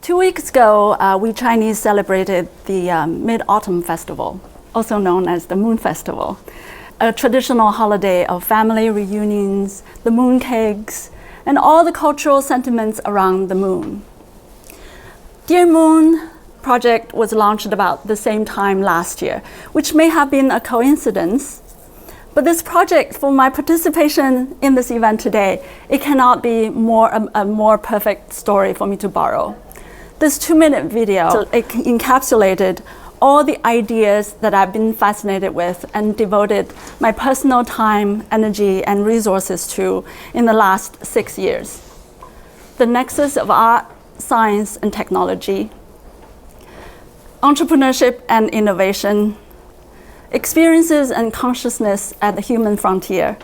2 weeks ago, we Chinese celebrated the Mid-Autumn Festival, also known as the Moon Festival, a traditional holiday of family reunions, the moon cakes, and all the cultural sentiments around the moon. Dear Moon project was launched about the same time last year, which may have been a coincidence. But this project, for my participation in this event today, it cannot be a more perfect story for me to borrow. This 2-minute video encapsulated all the ideas that I've been fascinated with and devoted my personal time, energy, and resources to in the last 6 years. The nexus of art, science, and technology, entrepreneurship and innovation, experiences and consciousness at the human frontier,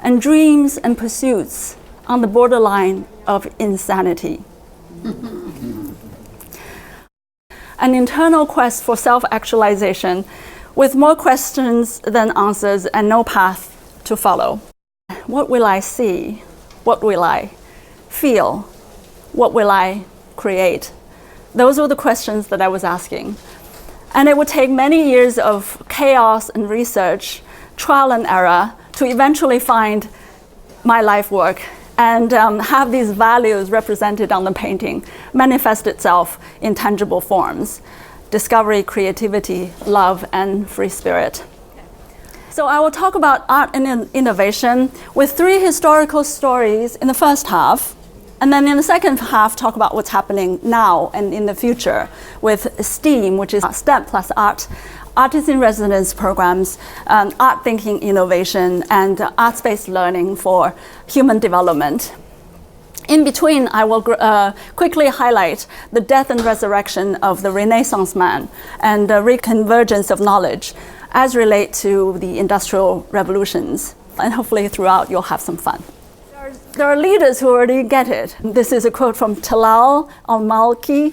and dreams and pursuits on the borderline of insanity. An internal quest for self-actualization with more questions than answers and no path to follow. What will I see? What will I feel? What will I create? Those were the questions that I was asking. And it would take many years of chaos and research, trial and error, to eventually find my life work and have these values represented on the painting manifest itself in tangible forms: discovery, creativity, love, and free spirit. So I will talk about art and innovation with 3 historical stories in the first half, and then in the second half talk about what's happening now and in the future with STEAM, which is STEM plus art, artist in residence programs, art thinking innovation, and arts-based learning for human development. In between, I will quickly highlight the death and resurrection of the Renaissance man and the reconvergence of knowledge as relate to the industrial revolutions. And hopefully throughout you'll have some fun. There are leaders who already get it. This is a quote from Talal al-Malki.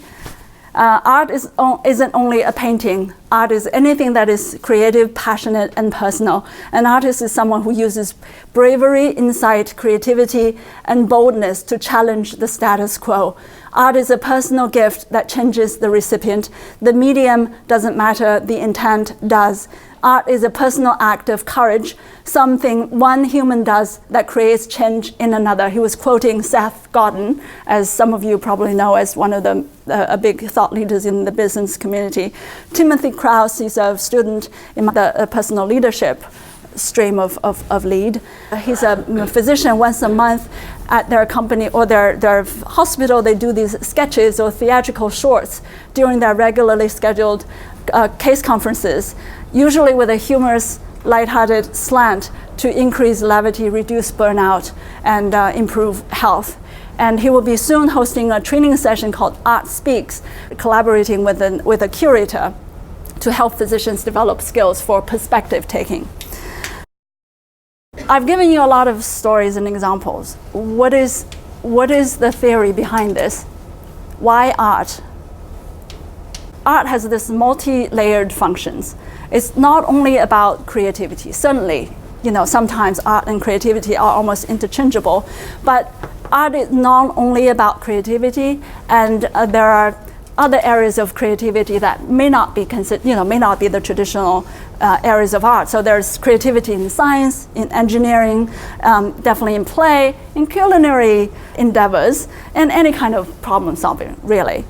Art isn't only a painting. Art is anything that is creative, passionate, and personal. An artist is someone who uses bravery, insight, creativity, and boldness to challenge the status quo. Art is a personal gift that changes the recipient. The medium doesn't matter, the intent does. Art is a personal act of courage, something one human does that creates change in another. He was quoting Seth Godin, as some of you probably know as one of the big thought leaders in the business community. Timothy Krause is a student in the personal leadership stream of LEAD. He's a physician. Once a month at their company or their hospital, they do these sketches or theatrical shorts during their regularly scheduled case conferences, usually with a humorous, lighthearted slant to increase levity, reduce burnout, and improve health. And he will be soon hosting a training session called Art Speaks, collaborating with a curator to help physicians develop skills for perspective taking. I've given you a lot of stories and examples. What is the theory behind this? Why art? Art has this multi-layered functions. It's not only about creativity. Certainly, sometimes art and creativity are almost interchangeable, but art is not only about creativity, and there are other areas of creativity that may not be may not be the traditional areas of art. So there's creativity in science, in engineering, definitely in play, in culinary endeavors, and any kind of problem solving, really.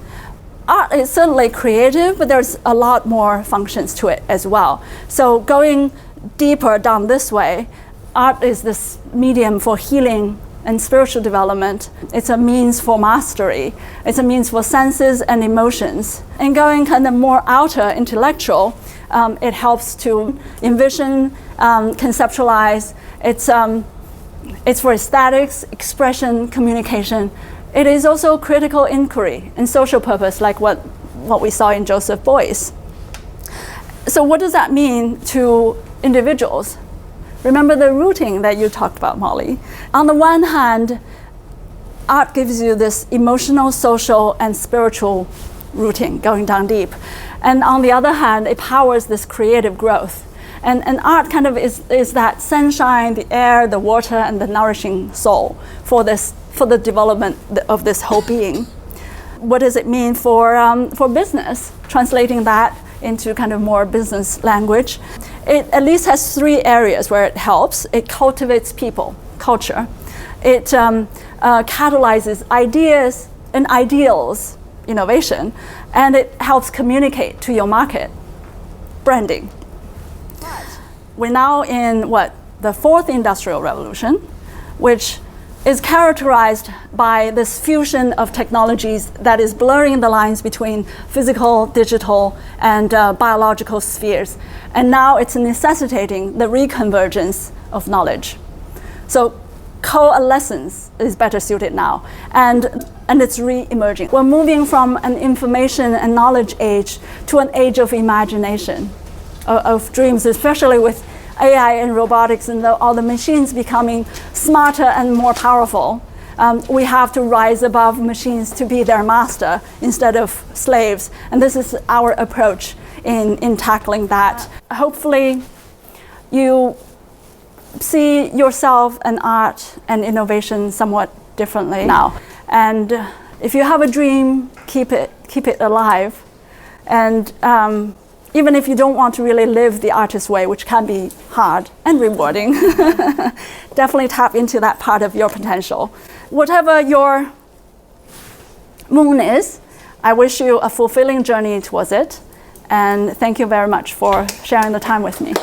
Art is certainly creative, but there's a lot more functions to it as well. So going deeper down this way, art is this medium for healing and spiritual development. It's a means for mastery. It's a means for senses and emotions. And going kind of more outer, intellectual, it helps to envision, conceptualize. It's for aesthetics, expression, communication. It is also critical inquiry and social purpose, like what we saw in Joseph Beuys. So what does that mean to individuals? Remember the routing that you talked about, Molly. On the one hand, art gives you this emotional, social, and spiritual routing, going down deep. And on the other hand, it powers this creative growth. And art kind of is that sunshine, the air, the water, and the nourishing soul for the development of this whole being. What does it mean for business? Translating that into kind of more business language. It at least has 3 areas where it helps. It cultivates people, culture. It catalyzes ideas and ideals, innovation, and it helps communicate to your market, branding. We're now in the 4th industrial revolution, which is characterized by this fusion of technologies that is blurring the lines between physical, digital, and biological spheres. And now it's necessitating the reconvergence of knowledge. So coalescence is better suited now, and it's re-emerging. We're moving from an information and knowledge age to an age of imagination, of dreams, especially with AI and robotics and all the machines becoming smarter and more powerful. We have to rise above machines to be their master instead of slaves. And this is our approach in tackling that. Hopefully you see yourself and art and innovation somewhat differently now. And if you have a dream, keep it alive. And even if you don't want to really live the artist way, which can be hard and rewarding, definitely tap into that part of your potential. Whatever your moon is, I wish you a fulfilling journey towards it. And thank you very much for sharing the time with me.